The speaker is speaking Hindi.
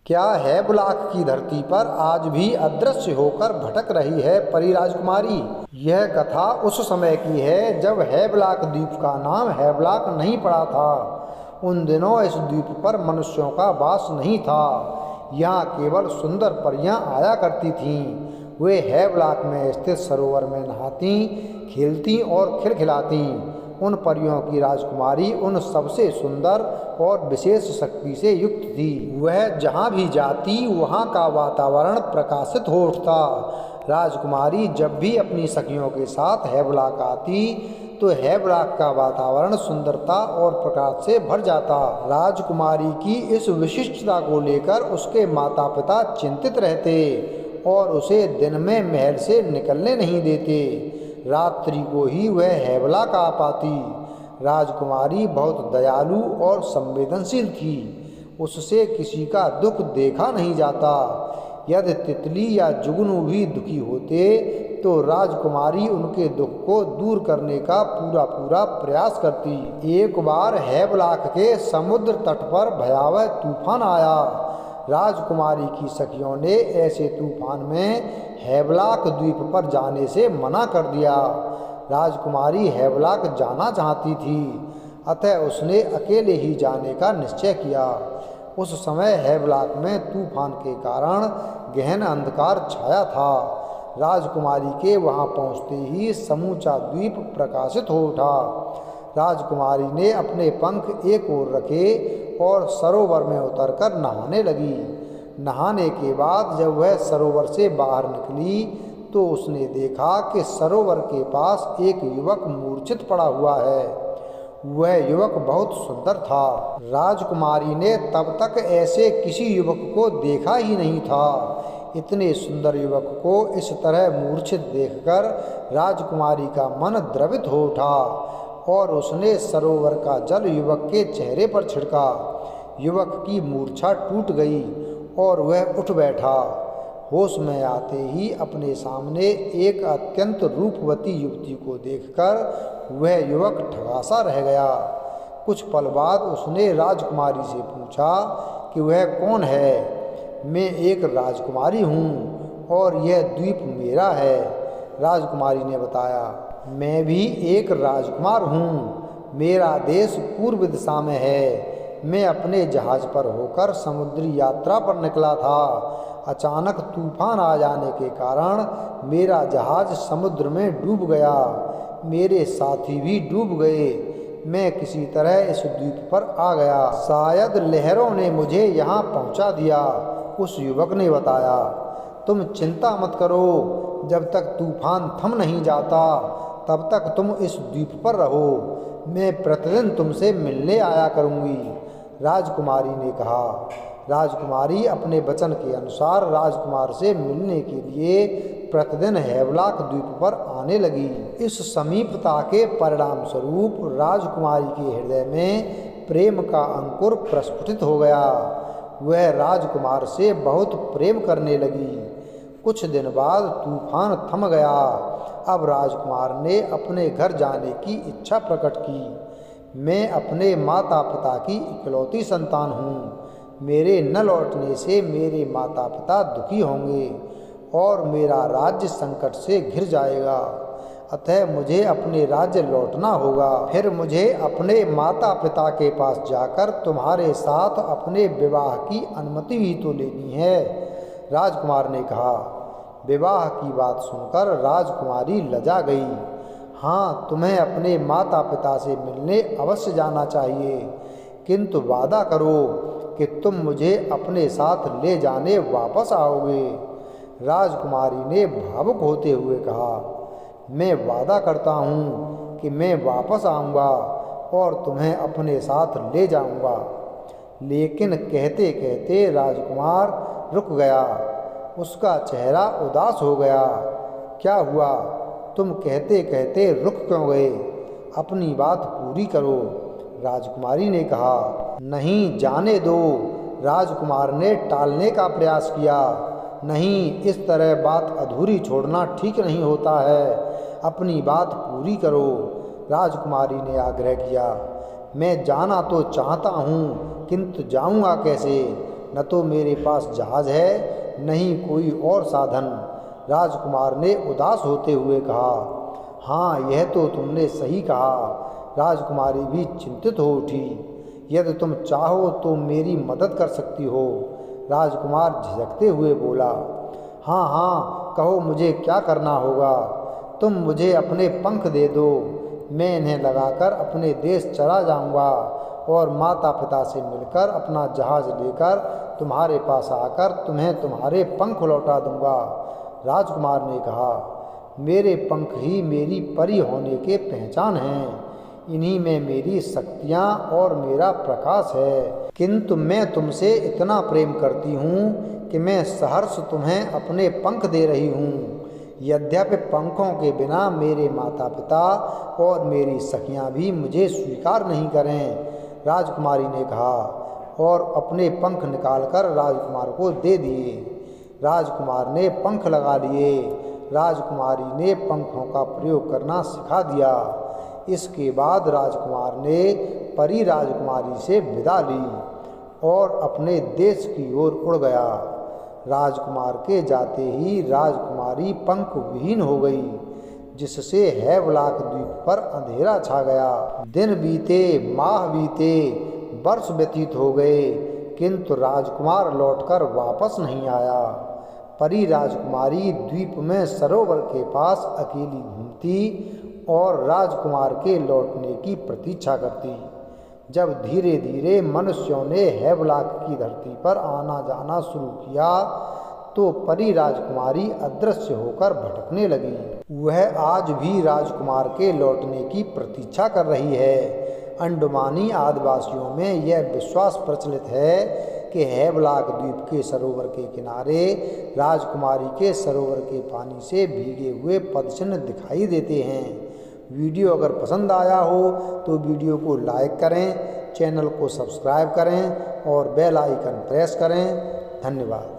क्या है बुलाक की धरती पर आज भी अदृश्य होकर भटक रही है परी राजकुमारी। यह कथा उस समय की है जब हैवलाक द्वीप का नाम हैवलाक नहीं पड़ा था। उन दिनों इस द्वीप पर मनुष्यों का वास नहीं था। यहाँ केवल सुंदर परियां आया करती थीं। वे हैवलाक में स्थित सरोवर में नहाती, खेलती और खिलखिलाती। उन परियों की राजकुमारी उन सबसे सुंदर और विशेष शक्ति से युक्त थी। वह जहाँ भी जाती वहाँ का वातावरण प्रकाशित हो उठता। राजकुमारी जब भी अपनी सखियों के साथ हैवलाक आती तो हैवलाक का वातावरण सुंदरता और प्रकाश से भर जाता। राजकुमारी की इस विशिष्टता को लेकर उसके माता पिता चिंतित रहते और उसे दिन में महल से निकलने नहीं देते। रात्रि को ही वह हैवलाक आ पाती। राजकुमारी बहुत दयालु और संवेदनशील थी। उससे किसी का दुख देखा नहीं जाता। यदि तितली या जुगनू भी दुखी होते तो राजकुमारी उनके दुख को दूर करने का पूरा प्रयास करती। एक बार हैवलाक के समुद्र तट पर भयावह तूफान आया। राजकुमारी की सखियों ने ऐसे तूफान में हैवलाक द्वीप पर जाने से मना कर दिया। राजकुमारी हैवलाक जाना चाहती थी, अतः उसने अकेले ही जाने का निश्चय किया। उस समय हैवलाक में तूफान के कारण गहन अंधकार छाया था। राजकुमारी के वहां पहुंचते ही समूचा द्वीप प्रकाशित हो उठा। राजकुमारी ने अपने पंख एक ओर रखे और सरोवर में उतरकर नहाने लगी। नहाने के बाद जब वह सरोवर से बाहर निकली तो उसने देखा कि सरोवर के पास एक युवक मूर्छित पड़ा हुआ है। वह युवक बहुत सुंदर था। राजकुमारी ने तब तक ऐसे किसी युवक को देखा ही नहीं था। इतने सुंदर युवक को इस तरह मूर्छित देखकर राजकुमारी का मन द्रवित हो उठा और उसने सरोवर का जल युवक के चेहरे पर छिड़का। युवक की मूर्छा टूट गई और वह उठ बैठा। होश में आते ही अपने सामने एक अत्यंत रूपवती युवती को देखकर वह युवक ठगासा रह गया। कुछ पल बाद उसने राजकुमारी से पूछा कि वह कौन है। मैं एक राजकुमारी हूँ और यह द्वीप मेरा है। राजकुमारी ने बताया, मैं भी एक राजकुमार हूँ। मेरा देश पूर्व दिशा में है। मैं अपने जहाज पर होकर समुद्री यात्रा पर निकला था। अचानक तूफान आ जाने के कारण मेरा जहाज समुद्र में डूब गया। मेरे साथी भी डूब गए। मैं किसी तरह इस द्वीप पर आ गया। शायद लहरों ने मुझे यहाँ पहुँचा दिया। उस युवक ने बताया, तुम चिंता मत करो। जब तक तूफान थम नहीं जाता तब तक तुम इस द्वीप पर रहो। मैं प्रतिदिन तुमसे मिलने आया करूँगी। राजकुमारी ने कहा। राजकुमारी अपने वचन के अनुसार राजकुमार से मिलने के लिए प्रतिदिन हैवलाक द्वीप पर आने लगी। इस समीपता के परिणाम स्वरूप राजकुमारी के हृदय में प्रेम का अंकुर प्रस्फुटित हो गया। वह राजकुमार से बहुत प्रेम करने लगी। कुछ दिन बाद तूफान थम गया। अब राजकुमार ने अपने घर जाने की इच्छा प्रकट की। मैं अपने माता पिता की इकलौती संतान हूँ। मेरे न लौटने से मेरे माता पिता दुखी होंगे और मेरा राज्य संकट से घिर जाएगा। अतः मुझे अपने राज्य लौटना होगा। फिर मुझे अपने माता पिता के पास जाकर तुम्हारे साथ अपने विवाह की अनुमति भी तो लेनी है। राजकुमार ने कहा। विवाह की बात सुनकर राजकुमारी लजा गई। हाँ, तुम्हें अपने माता पिता से मिलने अवश्य जाना चाहिए, किंतु वादा करो कि तुम मुझे अपने साथ ले जाने वापस आओगे। राजकुमारी ने भावुक होते हुए कहा, मैं वादा करता हूँ कि मैं वापस आऊँगा और तुम्हें अपने साथ ले जाऊँगा। लेकिन कहते कहते राजकुमार रुक गया। उसका चेहरा उदास हो गया। क्या हुआ? तुम कहते कहते रुक क्यों गए? अपनी बात पूरी करो। राजकुमारी ने कहा। नहीं, जाने दो। राजकुमार ने टालने का प्रयास किया। नहीं, इस तरह बात अधूरी छोड़ना ठीक नहीं होता है। अपनी बात पूरी करो। राजकुमारी ने आग्रह किया। मैं जाना तो चाहता हूँ, किंतु जाऊँगा कैसे? न तो मेरे पास जहाज है न ही कोई और साधन। राजकुमार ने उदास होते हुए कहा, हाँ, यह तो तुमने सही कहा। राजकुमारी भी चिंतित हो उठी। यदि तुम चाहो तो मेरी मदद कर सकती हो। राजकुमार झिझकते हुए बोला, हाँ हाँ, कहो मुझे क्या करना होगा। तुम मुझे अपने पंख दे दो, मैं इन्हें लगाकर अपने देश चला जाऊंगा और माता पिता से मिलकर अपना जहाज लेकर तुम्हारे पास आकर तुम्हें तुम्हारे पंख लौटा दूंगा। राजकुमार ने कहा, मेरे पंख ही मेरी परी होने के पहचान हैं, इन्हीं में मेरी शक्तियाँ और मेरा प्रकाश है। किंतु मैं तुमसे इतना प्रेम करती हूँ कि मैं सहर्ष तुम्हें अपने पंख दे रही हूँ। यद्यपि पंखों के बिना मेरे माता पिता और मेरी सखियाँ भी मुझे स्वीकार नहीं करें। राजकुमारी ने कहा और अपने पंख निकालकर राजकुमार को दे दिए। राजकुमार ने पंख लगा लिए। राजकुमारी ने पंखों का प्रयोग करना सिखा दिया। इसके बाद राजकुमार ने परी राजकुमारी से विदा ली और अपने देश की ओर उड़ गया। राजकुमार के जाते ही राजकुमारी पंख विहीन हो गई, जिससे हैवलाक द्वीप पर अंधेरा छा गया। दिन बीते, माह बीते, वर्ष व्यतीत हो गए, किंतु राजकुमार लौटकर वापस नहीं आया। परी राजकुमारी द्वीप में सरोवर के पास अकेली घूमती और राजकुमार के लौटने की प्रतीक्षा करती। जब धीरे धीरे मनुष्यों ने हैवलाक की धरती पर आना जाना शुरू किया तो परी राजकुमारी अदृश्य होकर भटकने लगी। वह आज भी राजकुमार के लौटने की प्रतीक्षा कर रही है। अंडमानी आदिवासियों में यह विश्वास प्रचलित है कि हैवलाक द्वीप के सरोवर के किनारे राजकुमारी के सरोवर के पानी से भीगे हुए पदचिन्ह दिखाई देते हैं। वीडियो अगर पसंद आया हो तो वीडियो को लाइक करें, चैनल को सब्सक्राइब करें और बेल आइकन प्रेस करें। धन्यवाद।